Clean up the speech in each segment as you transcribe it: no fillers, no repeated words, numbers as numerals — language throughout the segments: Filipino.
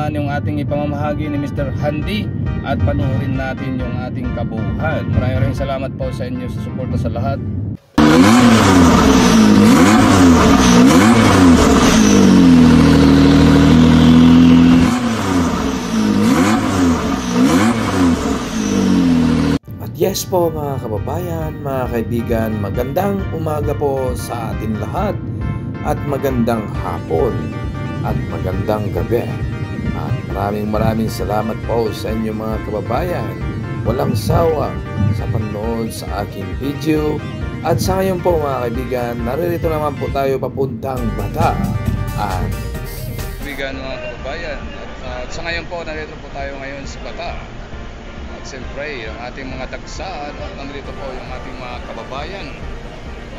kung ano yung ating ipamamahagi ni Mr. Handy at panoorin natin yung ating kabuuan. Maraming salamat po sa inyo sa suporta sa lahat. Yes po mga kababayan, mga kaibigan, magandang umaga po sa atin lahat at magandang hapon at magandang gabi. At maraming salamat po sa inyo mga kababayan. Walang sawa sa panonood sa aking video. At sa ngayon po mga kaibigan, naririto naman po tayo papuntang Bata. At Kaibigan mga kababayan, at sa ngayon po narito po tayo ngayon sa Bata. Siyempre, ang ating mga tagsaan at nandito po yung ating mga kababayan.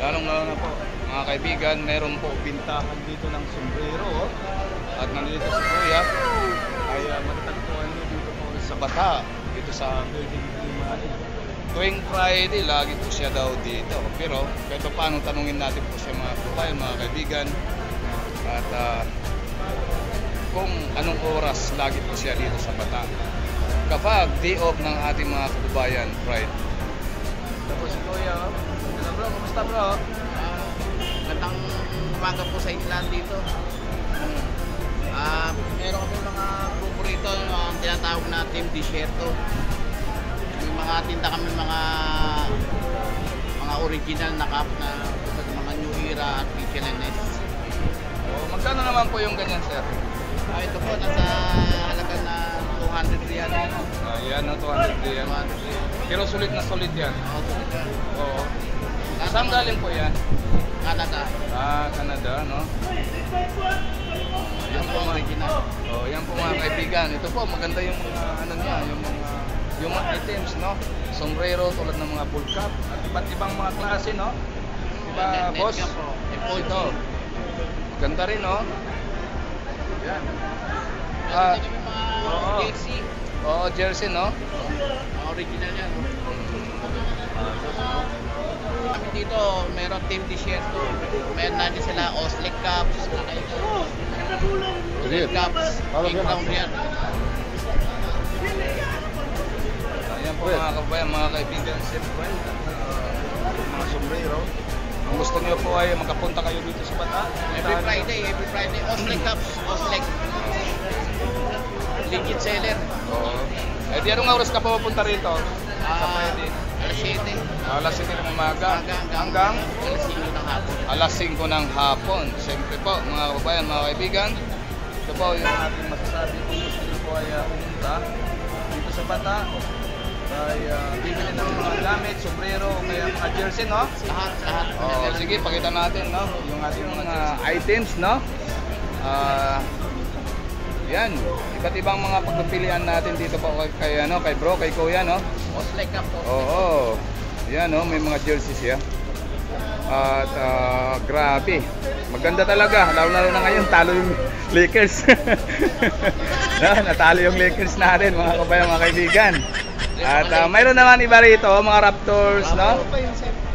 Lalong-lalo na po, mga kaibigan, meron po bintahan dito ng sombrero. At nandito si Kuya ay matatagpuan nyo dito po sa Bata, dito sa Building 3. Tuwing Friday, lagi po siya daw dito. Pero, kahit paano tanungin natin po siya mga kababayan, mga kaibigan. At kung anong oras lagi po siya dito sa Bata. Kapag day off ng ating mga kababayan, Friday. Tapos si Kuya, hello bro, kumusta bro? Gandang umaga po sa inland dito. Meron kami mga grupo rito, ang tinatawag na Team Desierto. May mga tinda kami mga original na cup na mga New Era at PCLNS. Magkano naman po yung ganyan, sir? Ito po, nasa halaga na 200 real. Yan, no, 200 yan. Pero sulit na sulit yan. Oo. Saan galing po yan? Canada. Canada, no? Yan po original. Yan po mga kaibigan. Ito po, maganda yung mga ano niya, yung mga items, no? Sombrero tulad ng mga bull cap at iba't ibang mga klase, no? Diba, boss? Ito. Ganda rin, no? Yan. Jersey. Jersey, no? Original yan. Dito, meron Team Desierto. Meron natin sila Oslek Cups. Oslek Cups. King Crown yan. Ayan po mga kabayan, mga kaibigan. Siyempre, mga sombrero. Kung gusto niyo po ay makapunta kayo dito sa Bata. Every Friday. Oslek Cups. Oslek. Legit seller. Di anong oras ka pupunta rito? Sa Friday? Alas 7. Alas 7 ng umaga. Hanggang? Alas 5 ng hapon. Alas 5 ng hapon. Siyempre po, mga kababayan, mga kaibigan. Ito po yung ating masasabi kung gusto niyo po ay pumunta dito sa Bata. Ay bibili ng mga gamit, sombrero, kaya mga jersey, no? Lahat. Sige, pakita natin, no? Yung ating mga items, no? Yan, iba't ibang mga pagpipilian natin dito po kay bro, kay Kuya, no? Oslek Cup. Oo. Yan, no, may mga jerseys siya. At grabe. Maganda talaga, lalo na ngayon talo yung Lakers. Natalo yung Lakers natin, mga kabayan, mga kaibigan. At mayroon naman iba rito, mga Raptors, no?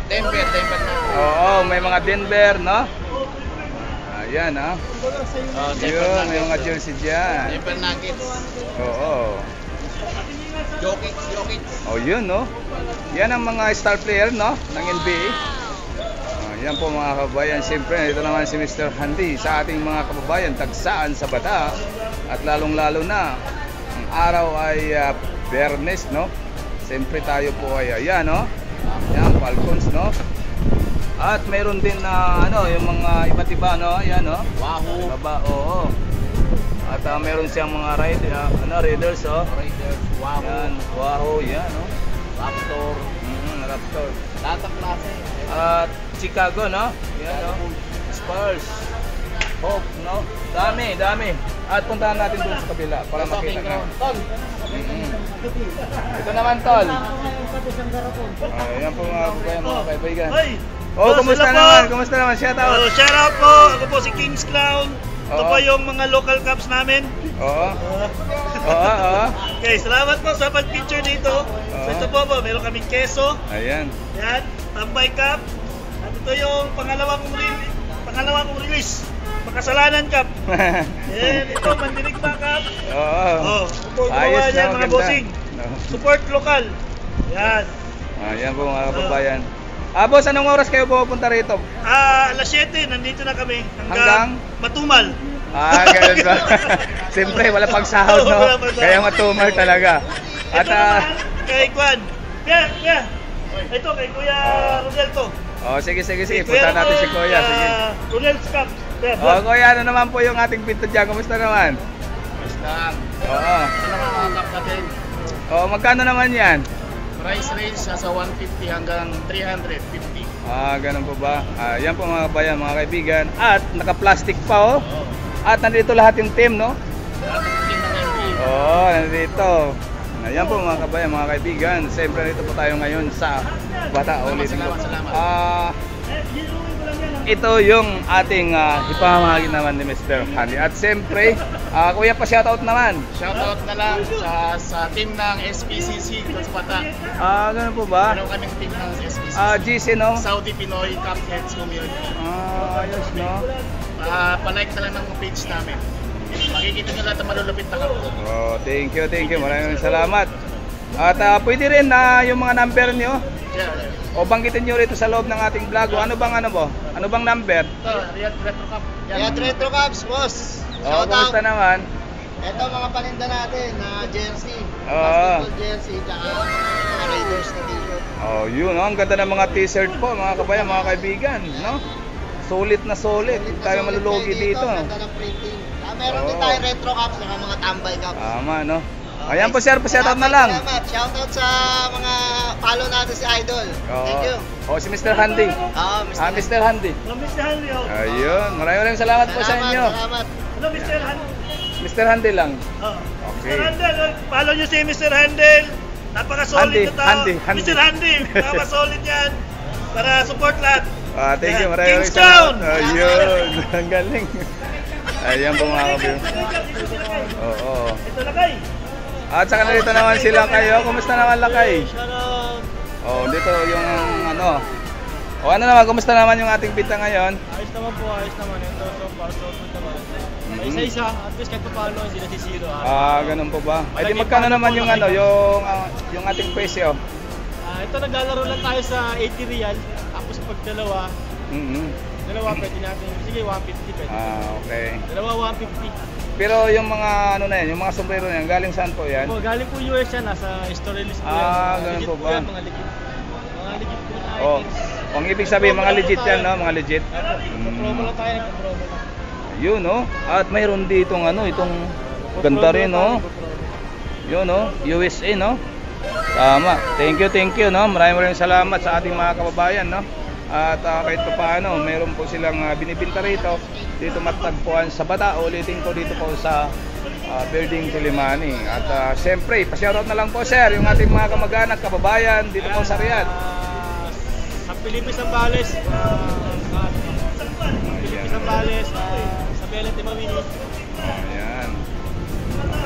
Denver na. Oo, may mga Denver, no? Ayan, ha? Yun, may mga jersey dyan. Denver Nuggets. Oo. Jokic. Yun, no? Yan ang mga star player, no? Ng NBA. Yan po mga kababayan. Siyempre, ito naman si Mr. Handy sa ating mga kababayan tagsaan sa Bata. At lalong-lalo na, ang araw ay Biyernes, no? Siyempre tayo po ay ayan, no? Yan, Falcons, no? At mayroon din na yung mga iba't iba, no? Ayan, no? Wahoo. Oo. At meron siyang mga Raiders, oh. Raiders, Wahoo. Yan, Wahoo, yan, no? Raptor. Raptor. Lahat ng klase. At Chicago, no? Yan, no? Spurs. Hope, no? Dami. At puntahan natin doon sa kabila para makita na. Ito naman, Tol. Ayan po mga kaibigan. Kumusta naman? Shout out. Shout out po. Ako po si King's Clown. Ito po yung mga local cups namin. Oo. Okay, salamat po sa pag-picture dito. So ito po, meron kaming keso. Ayan. Yan, Tambay Cup. At ito yung pangalawa kong release. Makasalanan Cup. Yan, ito, Mandirigma Cup. Oo. Gumawa yan, mga bossing. No. Support lokal. Yan. Yan po mga kababayan. Boss, anong oras kayo pupunta rito? Alas 7, nandito na kami. Hanggang Matumal. Ganun ba? Siyempre, wala pang sahod, no? Wala pang sahod. Kaya matumal talaga. At, ito naman, kay Kwan. Kuya. Ito, kay Kuya Rodel to. Sige. Punta natin si Kuya. Sige. Rodel's Cup. Kuya, ano naman po yung ating pinto dyan? Kumusta naman? Basta, Oo. ito naman mga cup natin. Magkano naman yan? Price range sa 150 hanggang 350. Ganun po ba? Yan po mga kabayan, mga kaibigan. At naka-plastic pa, oh. At nandito lahat yung team, no? Nandito. Ayan po mga kabayan, mga kaibigan. Siyempre dito po tayo ngayon sa Bata ulit. Salamat. Ito yung ating ipamahagi naman ni Mr. Handy. At siyempre, Kuya, pa-shoutout naman. Shoutout na lang sa team ng SPCC doon sa Bata. Ganun po ba? Meron kaming team ng SPCC. GC, no? Saudi Pinoy Cupheads Community. Ayos, no? Pa-like na lang ng page namin. Makikita nyo lahat ang malulupit na cup. Thank you. Maraming salamat. At pwede rin yung mga number nyo. O banggitin nyo rito sa loob ng ating vlog. Ano bang number? Ito, Riyadh Retro Cup. Riyadh Retro Cups, boss. Kumusta naman? Ito mga paninda natin na jersey. Oo. Basketball jersey, tsaka mga Raiders na t-shirt. Yun, ang ganda ng mga t-shirt po, mga kabayan, mga kaibigan, no? Sulit na sulit. Hindi tayo malulugi dito. Ganda ng printing. Meron din tayo Retro Cups, saka mga tambay cups. Tama, no? Ayan po, sir, pa-shoutout na lang. Salamat. Shoutout sa mga follow natin si Idol. Thank you. Si Mr. Handy. Mr. Handy. Mr. Handy. Ayun, maraming salamat po sa inyo. Salamat. Ano, Mr. Handy? Mr. Handy lang. Mr. Handel, follow nyo si Mr. Handel. Napaka-solid na tao. Handy. Mr. Handy, napaka-solid yan. Para support lahat. Thank you, maraming Kingstown! salamat. Ayun, ang galing. Ayan po mga kabayan. Ito Lakay. At saka narito naman sila kayo. Kumusta naman Lakay? Dito yung ano naman, kumusta naman yung ating pita ngayon? Ayos naman po, ayos naman. Ito, so far, so good naman. Isa-isa, at least kahit paano, hindi nasisiro. Ganun po ba? Di magkano naman yung yung ating presyo? Ito, naglalaro lang tayo sa 80 real. Tapos pag dalawa, pwede natin. Sige, 150 pwede. Okay. Dalawa, 150. Pero yung mga yung mga sombrero na yan, galing saan po yan? Galing po US yan, nasa story list po yan. Ganun po ba? Mga legit po na items. Ang ibig sabihin, mga legit yan, no? Mga legit. Promo lang tayo, promo lang. Yun, no? At mayroon ditong itong ganda rin, no? Yun, no? USA, no? Tama. Thank you, no? Maraming salamat sa ating mga kababayan, no? At kahit pa paano, mayroon po silang binibinta rito. Dito matagpuan sa Bata. Ulitin ko dito po sa Building Kilimani. At siyempre, pa-shoutout na lang po, sir, yung ating mga kamag-anak, kababayan dito po sa Riyadh. Sa Pilipinas Zambales, sa Belen Timawini. Ayan.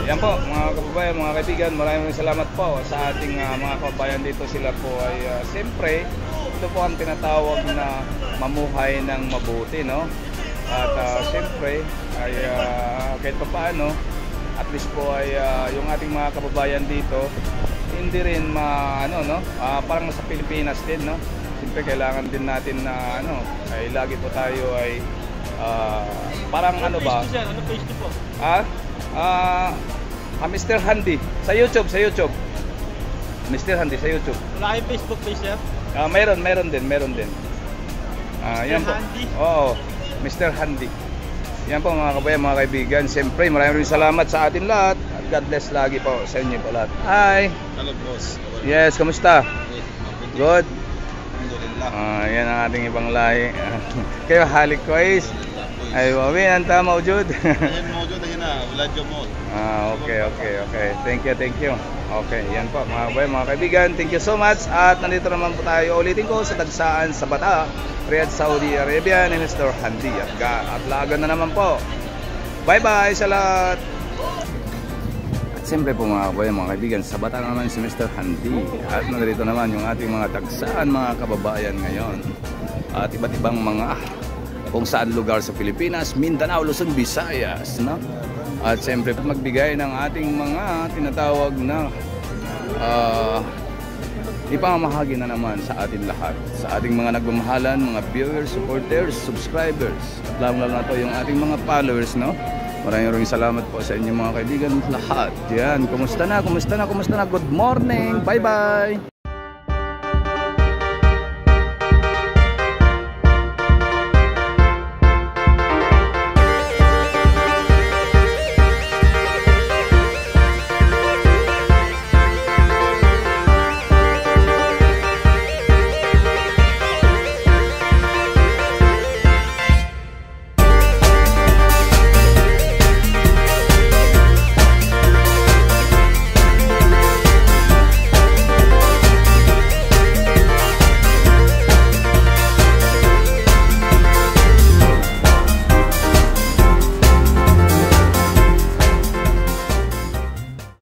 Ayan po mga kababayan, mga kaibigan, maraming salamat po sa ating mga kababayan dito. Sila po ay siyempre, ito po ang tinatawag na mamuhay ng mabuti, no? At siyempre ay kahit pa paano, at least po ay yung ating mga kababayan dito hindi rin parang sa Pilipinas din, no? Siyempre kailangan din natin na ay lagi po tayo ay parang Ano page niyo po? Mr. Handy sa YouTube. Mr. Handy sa YouTube. Wala kayong Facebook page, sir? Meron din. Yan po. Handy? Oo, Mr. Handy. Yan po mga kabayan, mga kaibigan. Siyempre, maraming salamat sa atin lahat. At God bless lagi po sa inyo po lahat. Hi! Hello, boss. Yes, kamusta? Good? Alhamdulillah. Yan ang ating ibang lahi. Kayo halik ko is. Ay, wawin, anta maujud. Ayan, maujud na yun na. Vlad Jamol. Okay. Thank you. Okay, yan po mga kabayan, mga kaibigan. Thank you so much. At nandito naman po tayo. Ulitin ko sa Dagsaan sa Bata, Riyadh, Saudi Arabia ni Mr. Handy. At lagan na naman po. Bye-bye sa lahat. At siyempre po mga kabayan, mga kaibigan, sa Bata naman si Mr. Handy. At nandito naman yung ating mga Dagsaan, mga kababayan ngayon. At iba't ibang mga kung saan lugar sa Pilipinas, Mindanao, Luzon, Visayas, no? At siyempre magbigay ng ating mga tinatawag na ipamamahagi na naman sa atin lahat, sa ating mga nagmamahalan, mga viewers, supporters, subscribers, at lalo na to yung ating mga followers, no? Maraming salamat po sa inyo mga kaibigan lahat. Yan, kumusta na? Good morning, bye bye.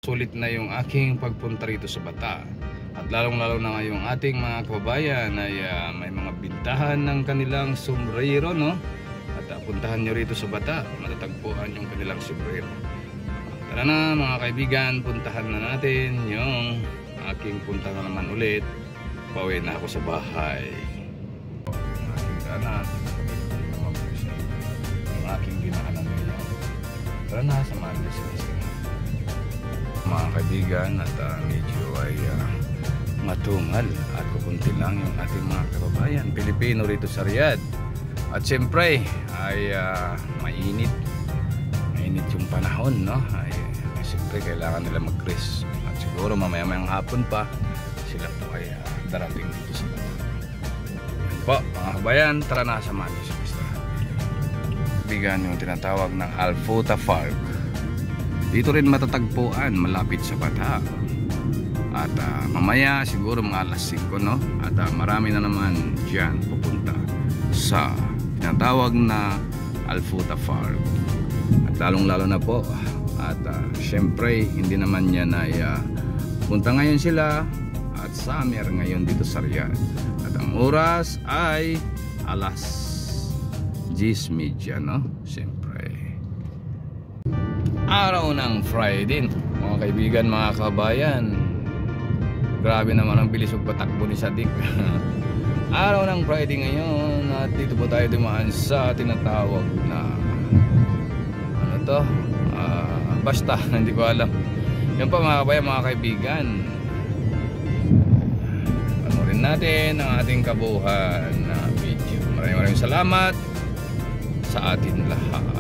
Sulit na yung aking pagpunta rito sa Bata, at lalong-lalo na ngayong ating mga kababayan ay may mga bintahan ng kanilang sombrero, no? At puntahan nyo rito sa Bata, matatagpuan yung kanilang sombrero. Tara na mga kaibigan, puntahan na natin yung aking punta na naman ulit. Pauwi na ako sa bahay. Ang aking kanan, yung aking ginaanan nila. Tara na, samahan nyo siya mga kaibigan, at medyo ay matungal at kukunti lang yung ating mga kababayan Pilipino rito sa Riyadh. At siyempre ay mainit yung panahon, no? Ay siyempre kailangan nila mag-rest, at siguro mamaya-mayang hapon pa sila po ay darating dito sa Bata. Yan po mga kababayan, tara na, samahan niyo sa Mr. Kaibigan, yung tinatawag ng Al Futa Park. Dito rin matatagpuan, malapit sa Bata. At mamaya siguro mga alas 5, no? At marami na naman dyan pupunta sa tinatawag na Al Futa Park. At lalong-lalo na po. At syempre hindi naman yan ay punta ngayon sila at summer ngayon dito sa Riyadh. At ang oras ay alas 10:30, no? Syempre araw ng Friday, mga kaibigan, mga kabayan. Grabe naman ang bilis pagpatakbo ni Sadik. Araw ng Friday ngayon, at dito po tayo dumaan sa tinatawag na ano to? Basta, hindi ko alam. Yan pa mga kabayan, mga kaibigan. Panoorin natin ang ating kabuuan na video. Maraming salamat sa atin lahat.